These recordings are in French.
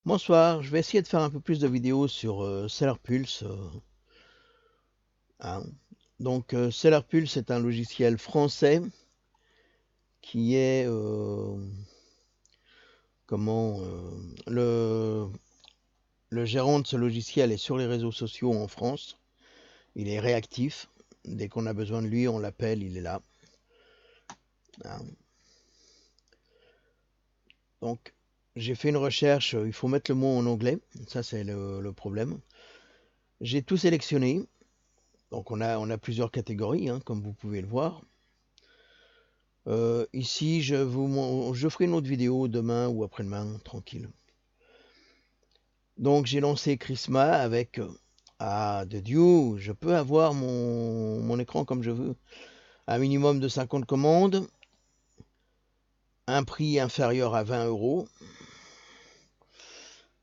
Bonsoir, je vais essayer de faire un peu plus de vidéos sur Seller Pulse. Hein. Donc Seller Pulse est un logiciel français qui est comment le gérant de ce logiciel est sur les réseaux sociaux en France. Il est réactif. Dès qu'on a besoin de lui, on l'appelle, il est là. Hein. Donc j'ai fait une recherche, il faut mettre le mot en anglais, ça c'est le problème. J'ai tout sélectionné. Donc on a plusieurs catégories, hein, comme vous pouvez le voir. Ici, je ferai une autre vidéo demain ou après-demain, tranquille. Donc j'ai lancé Chrisma avec de Dieu, je peux avoir mon écran comme je veux. Un minimum de 50 commandes, un prix inférieur à 20 euros.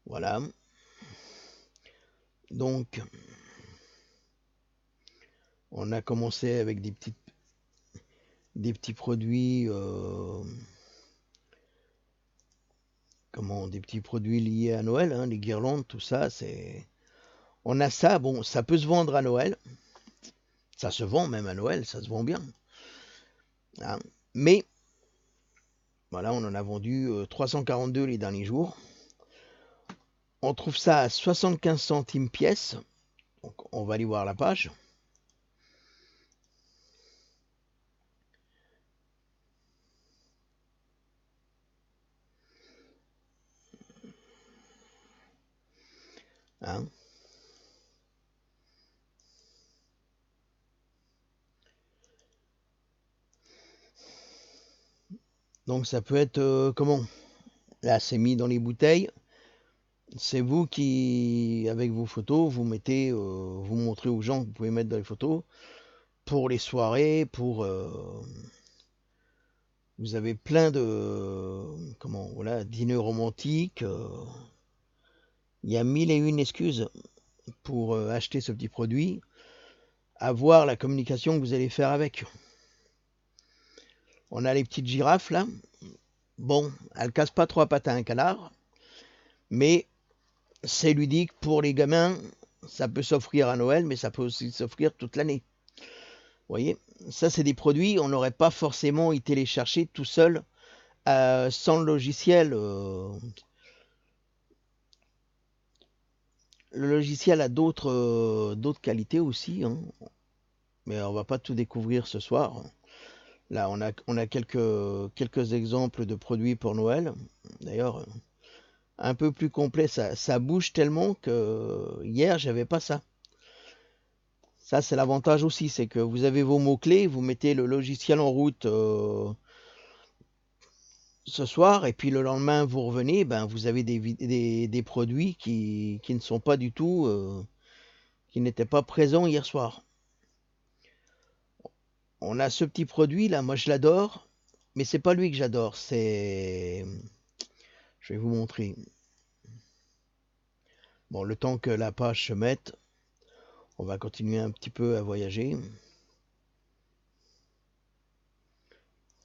Voilà. Donc on a commencé avec des petits produits. Des petits produits liés à Noël, hein, les guirlandes, tout ça, on a ça, bon, ça peut se vendre à Noël, ça se vend même à Noël, ça se vend bien. Hein. Mais, voilà, on en a vendu 342 les derniers jours. On trouve ça à 75 centimes pièce, donc on va aller voir la page. Hein. Donc ça peut être, comment? Là, c'est mis dans les bouteilles. C'est vous qui, avec vos photos, vous montrez aux gens que vous pouvez mettre dans les photos pour les soirées, vous avez plein de, voilà, dîners romantiques. Il y a mille et une excuses pour acheter ce petit produit, à voir la communication que vous allez faire avec. On a les petites girafes là. Bon, elles cassent pas trois pattes à un canard, mais c'est ludique pour les gamins. Ça peut s'offrir à Noël, mais ça peut aussi s'offrir toute l'année. Vous voyez, ça c'est des produits, on n'aurait pas forcément été les chercher tout seul, sans le logiciel. Le logiciel a d'autres qualités aussi, hein, mais on va pas tout découvrir ce soir. Là, on a quelques exemples de produits pour Noël. D'ailleurs, un peu plus complet, ça bouge tellement que hier, j'avais pas ça. Ça, c'est l'avantage aussi, c'est que vous avez vos mots-clés, vous mettez le logiciel en route ce soir, et puis le lendemain, vous revenez, ben, vous avez des produits qui ne sont pas du tout, qui n'étaient pas présents hier soir. On a ce petit produit là, moi je l'adore, mais c'est pas lui que j'adore, je vais vous montrer. Bon, le temps que la page se mette, on va continuer un petit peu à voyager.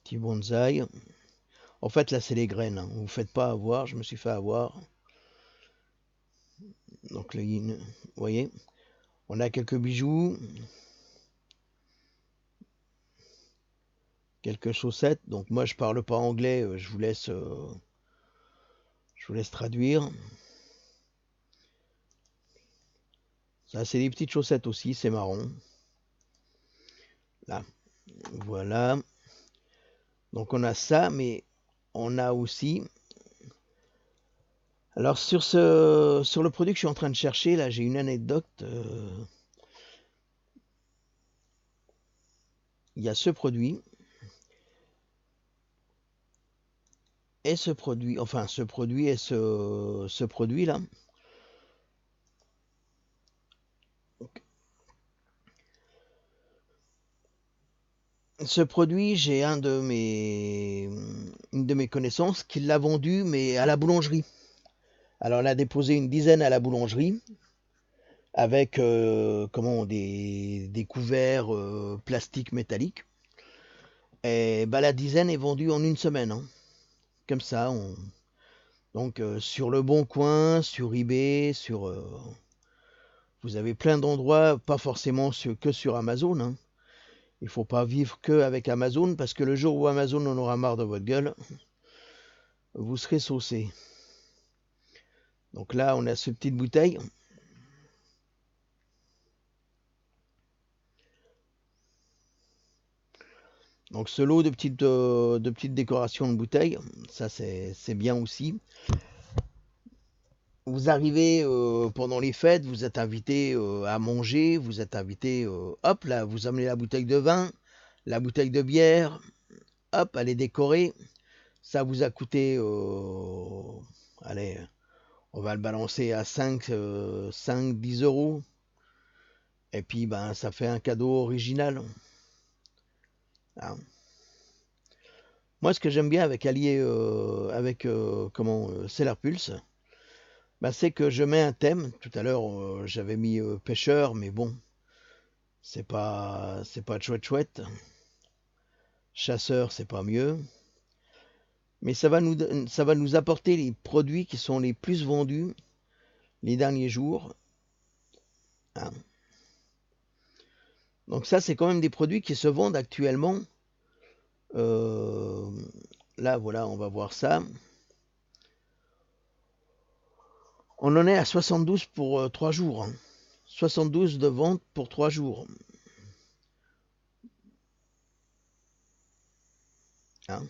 Petit bonsaï. En fait, là, c'est les graines. Hein. Vous ne faites pas avoir, je me suis fait avoir. Donc, là, vous voyez, on a quelques bijoux, quelques chaussettes. Donc, moi, je parle pas anglais, je vous laisse traduire. Ça, c'est des petites chaussettes aussi, c'est marron. Là, voilà. Donc, on a ça, mais on a aussi. Alors, sur le produit que je suis en train de chercher, là, j'ai une anecdote. Il y a ce produit. Et ce produit, enfin ce produit et ce produit-là. Ce produit, j'ai une de mes connaissances qui l'a vendu, mais à la boulangerie. Alors, elle a déposé une dizaine à la boulangerie avec des couverts plastiques métalliques. Et bah, la dizaine est vendue en une semaine. Hein. Comme ça, Donc sur Le Bon Coin, sur eBay, vous avez plein d'endroits, pas forcément que sur Amazon, hein. Il faut pas vivre que avec Amazon parce que le jour où Amazon en aura marre de votre gueule, vous serez saucé. Donc là, on a cette petite bouteille. Donc ce lot de petites décorations de bouteilles, ça c'est bien aussi. Vous arrivez pendant les fêtes, vous êtes invité à manger, vous êtes invité, hop là, vous amenez la bouteille de vin, la bouteille de bière, hop, elle est décorée. Ça vous a coûté, allez, on va le balancer à 5-10 euros. Et puis ben ça fait un cadeau original, hein. Moi, ce que j'aime bien avec Allier, Seller Pulse, bah, c'est que je mets un thème. Tout à l'heure, j'avais mis pêcheur, mais bon, c'est pas chouette chouette. Chasseur, c'est pas mieux. Mais ça va nous apporter les produits qui sont les plus vendus les derniers jours, hein. Donc ça, c'est quand même des produits qui se vendent actuellement. Euh, Là, voilà, on va voir ça. On en est à 72 pour 3 jours, hein. 72 de vente pour 3 jours, hein.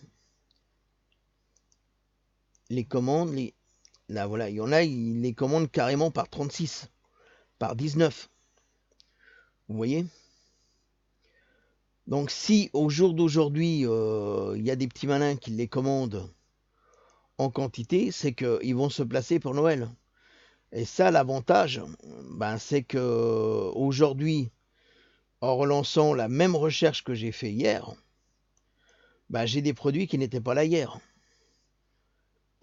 Les commandes, là voilà, il y en a, ils les commandent carrément par 36, par 19. Vous voyez? Donc si au jour d'aujourd'hui, il y a des petits malins qui les commandent en quantité, c'est qu'ils vont se placer pour Noël. Et ça, l'avantage, ben, c'est que aujourd'hui, en relançant la même recherche que j'ai fait hier, ben, j'ai des produits qui n'étaient pas là hier,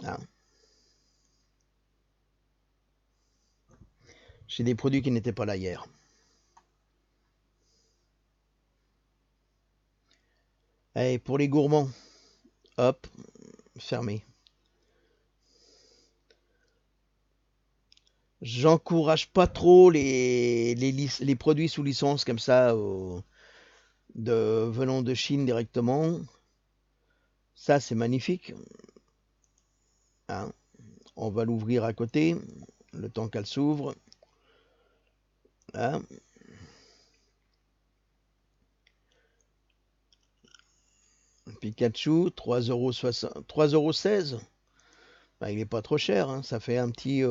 hein. J'ai des produits qui n'étaient pas là hier. Et pour les gourmands, hop, fermé. J'encourage pas trop les produits sous licence comme ça, venant de Chine directement. Ça, c'est magnifique, hein. On va l'ouvrir à côté, le temps qu'elle s'ouvre. Hein. Pikachu, 3,16 €. Ben, il n'est pas trop cher, hein. Ça fait un petit...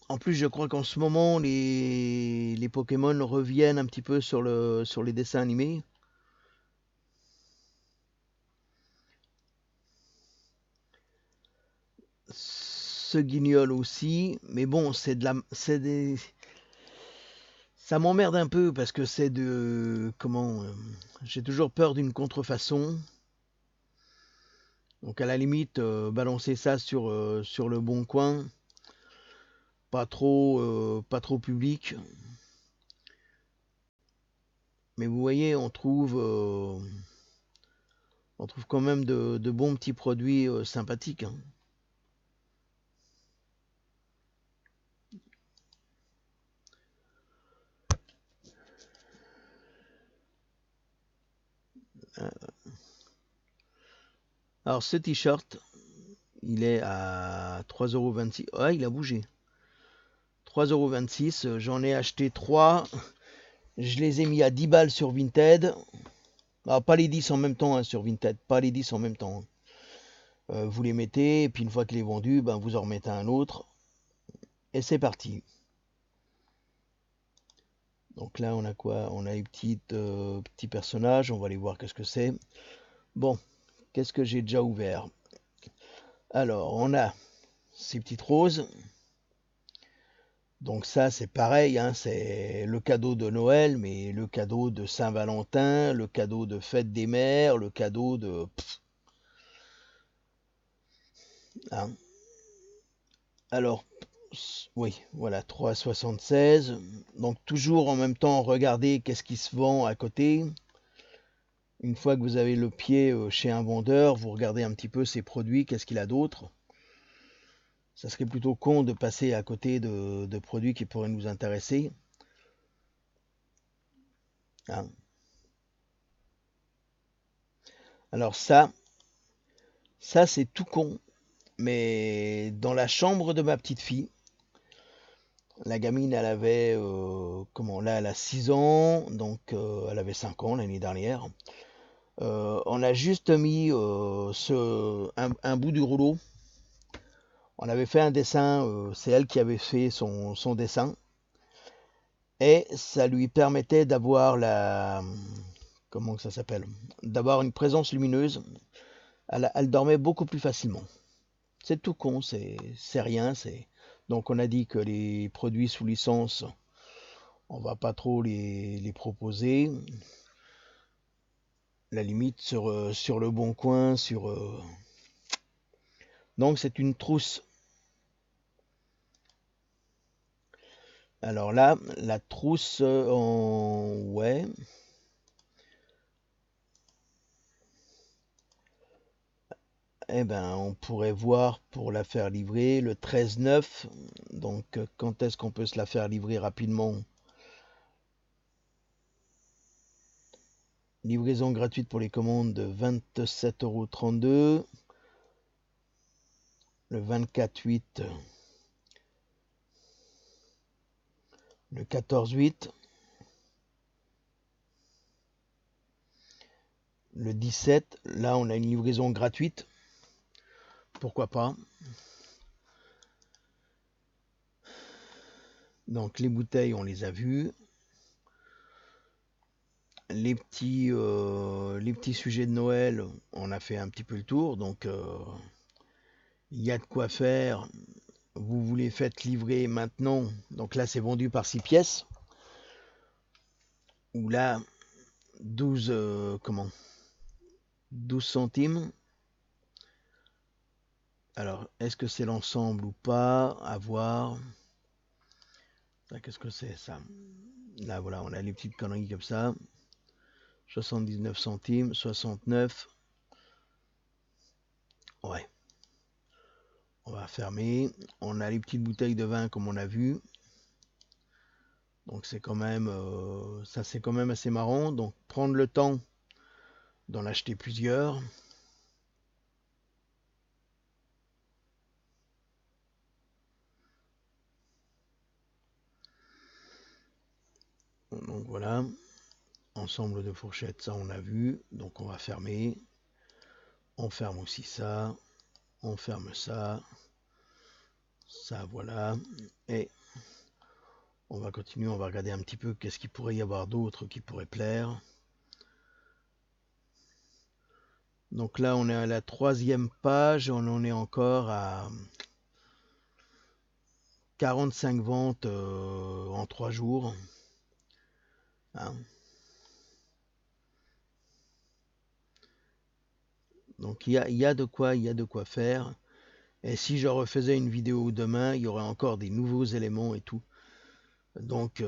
En plus, je crois qu'en ce moment, les Pokémon reviennent un petit peu sur les dessins animés. Ce guignol aussi, mais bon, c'est des... Ça m'emmerde un peu parce que c'est de... Comment... j'ai toujours peur d'une contrefaçon. Donc à la limite, balancer ça sur le bon coin. Pas trop public. Mais vous voyez, on trouve quand même de bons petits produits sympathiques, hein. Alors ce t-shirt, il est à 3,26 €. Ah, il a bougé. 3,26 €. J'en ai acheté 3. Je les ai mis à 10 balles sur Vinted. Ah, pas les 10 en même temps, hein, sur Vinted. Pas les 10 en même temps, hein. Vous les mettez, et puis une fois qu'il est vendu, ben, vous en remettez un autre. Et c'est parti. Donc là, on a quoi? On a les petits personnages. On va aller voir qu'est-ce que c'est. Bon, qu'est-ce que j'ai déjà ouvert? Alors, on a ces petites roses. Donc ça, c'est pareil, hein, c'est le cadeau de Noël, mais le cadeau de Saint-Valentin, le cadeau de Fête des Mères, le cadeau de... Hein. Alors, oui, voilà, 3,76. Donc toujours en même temps, regardez qu'est-ce qui se vend à côté. Une fois que vous avez le pied chez un vendeur, vous regardez un petit peu ses produits, qu'est-ce qu'il a d'autre. Ça serait plutôt con de passer à côté de produits qui pourraient nous intéresser, hein. Alors ça c'est tout con, mais dans la chambre de ma petite fille, la gamine elle avait, là elle a 6 ans, donc elle avait 5 ans l'année dernière. On a juste mis un bout du rouleau. On avait fait un dessin, c'est elle qui avait fait son dessin. Et ça lui permettait d'avoir comment ça s'appelle? D'avoir une présence lumineuse. Elle dormait beaucoup plus facilement. C'est tout con, c'est rien. Donc on a dit que les produits sous licence, on va pas trop les proposer. La limite sur le bon coin, donc c'est une trousse. Alors là, la trousse ouais. Eh ben, on pourrait voir pour la faire livrer le 13/9. Donc, quand est-ce qu'on peut se la faire livrer rapidement? Livraison gratuite pour les commandes de 27,32 €. Le 24/8. Le 14/8. Le 17. Là, on a une livraison gratuite. Pourquoi pas? Donc, les bouteilles, on les a vues. Les petits sujets de Noël, on a fait un petit peu le tour. Donc, il y a de quoi faire. Vous voulez faites livrer maintenant. Donc là, c'est vendu par 6 pièces. Ou là, 12, 12 centimes. Alors, est-ce que c'est l'ensemble ou pas? À voir. Qu'est-ce que c'est ça? Là, voilà, on a les petites conneries comme ça. 79 centimes, 69. Ouais. On va fermer. On a les petites bouteilles de vin comme on a vu. Donc c'est quand même, ça c'est quand même assez marrant. Donc prendre le temps d'en acheter plusieurs. Donc voilà. Ensemble de fourchettes, ça on a vu. Donc on va fermer. On ferme aussi ça. On ferme ça. Ça voilà. Et on va continuer, on va regarder un petit peu qu'est-ce qu'il pourrait y avoir d'autre qui pourrait plaire. Donc là on est à la 3e page, on en est encore à 45 ventes en 3 jours. Hein. Donc il y a de quoi faire. Et si je refaisais une vidéo demain, il y aurait encore des nouveaux éléments et tout. Donc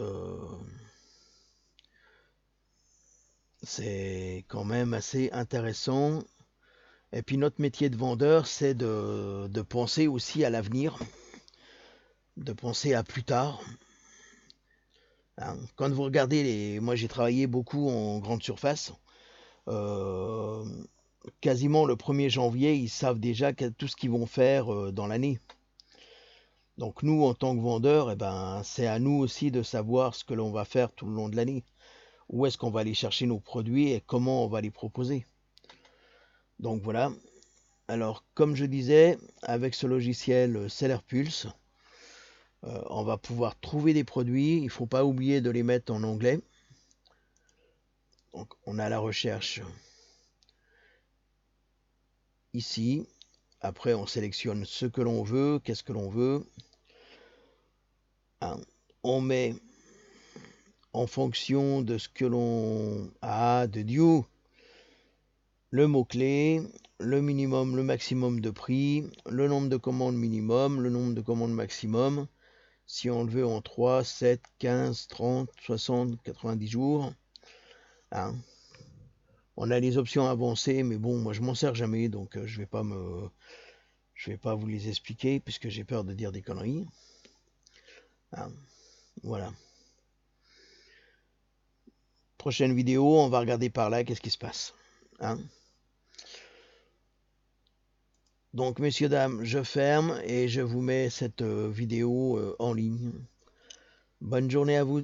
c'est quand même assez intéressant. Et puis notre métier de vendeur, c'est de penser aussi à l'avenir, de penser à plus tard. Hein. Quand vous regardez moi j'ai travaillé beaucoup en grande surface. Euh, Quasiment le 1er janvier, ils savent déjà tout ce qu'ils vont faire dans l'année. Donc nous, en tant que vendeurs, eh ben, c'est à nous aussi de savoir ce que l'on va faire tout le long de l'année. Où est-ce qu'on va aller chercher nos produits et comment on va les proposer. Donc voilà. Alors, comme je disais, avec ce logiciel Seller Pulse, on va pouvoir trouver des produits. Il ne faut pas oublier de les mettre en anglais. Donc, on a la recherche ici. Après, on sélectionne ce que l'on veut, qu'est-ce que l'on veut. Hein. On met en fonction de ce que l'on a de Dieu, le mot-clé, le minimum, le maximum de prix, le nombre de commandes minimum, le nombre de commandes maximum. Si on le veut en 3, 7, 15, 30, 60, 90 jours. Hein. On a les options avancées, mais bon, moi je m'en sers jamais, donc je vais pas vous les expliquer puisque j'ai peur de dire des conneries. Hein, voilà. Prochaine vidéo, on va regarder par là qu'est-ce qui se passe. Hein. Donc, messieurs, dames, je ferme et je vous mets cette vidéo en ligne. Bonne journée à vous.